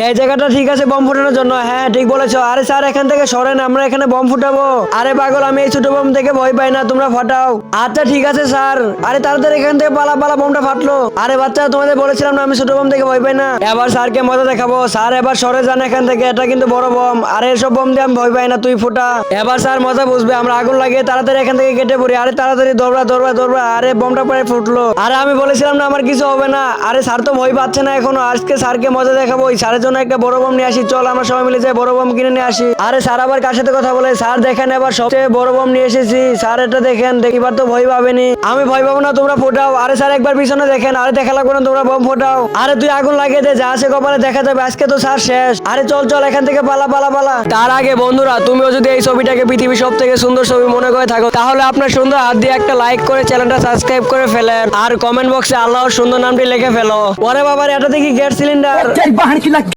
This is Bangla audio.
এই জায়গাটা ঠিক আছে বম ফুটানোর জন্য। হ্যাঁ ঠিক বলেছো। আরে স্যার এখান থেকে সরেন, আমরা এখানে বম ফুটাবো। আরে পাগল, আমি এই ছোট বম থেকে ভয় পাই না, তোমরা ফাটাও। আচ্ছা ঠিক আছে স্যার। আরে তাড়াতাড়ি এখান থেকে পালা পালা, বমটা ফাটলো। আরে বাচ্চা, তোমাদের বলেছিলাম না আমি ছোট বম থেকে ভয় পাই না। এবার স্যারকে মজা দেখাবো। স্যার এবার সরে যান এখান থেকে, এটা কিন্তু বড় বম। আরে এসব বম দিয়ে আমি ভয় পাই না, তুই ফুটা। এবার স্যার মজা বুঝবে। আমরা আগুন লাগিয়ে তাড়াতাড়ি এখান থেকে কেটে পড়ি। আরে তাড়াতাড়ি দৌড়া দৌড়া দৌড়া। আরে বমটা পরে ফুটলো। আরে আমি বলেছিলাম না আমার কিছু হবে না। আরে স্যার তো ভয় পাচ্ছে না এখনো। আজকে স্যারকে মজা দেখাবো। ওই স্যারের জন্য একটা বড় বম নিয়ে আসি। চল আমরা সবাই মিলে যাই বড় বম কিনে নিয়ে আসি। আরে স্যার আবার কার সাথে কথা বলে? স্যার দেখেন এবার সবচেয়ে বড় বম নিয়ে এসেছি। স্যার এটা দেখেন, এবার তো ভয় পাবেনি। আমি ভয় পাবো না, তোমরা ফোটাও। আরে স্যার একবার পিছনে দেখেন। আরে দেখা লাগবে না, তোমরা বম ফোটাও। আরে তুই আগুন লাগিয়ে দে, যা আছে কপালে দেখা যাবে। আজকে তো স্যার শেষ। আরে চল চল এখান থেকে পালা পালা পালা। তার আগে বন্ধুরা, তুমিও যদি এই ছবিটাকে পৃথিবীর সব থেকে সুন্দর ছবি মনে করে থাকো, তাহলে আপনার সুন্দর হাত দিয়ে একটা লাইক করে চ্যানেলটা সাবস্ক্রাইব করে ফেলেন। আর কমেন্ট বক্সে আল্লাহর সুন্দর নামটি লিখে ফেলো। ওরে বাবার, এটা দেখি গ্যাস সিলিন্ডার।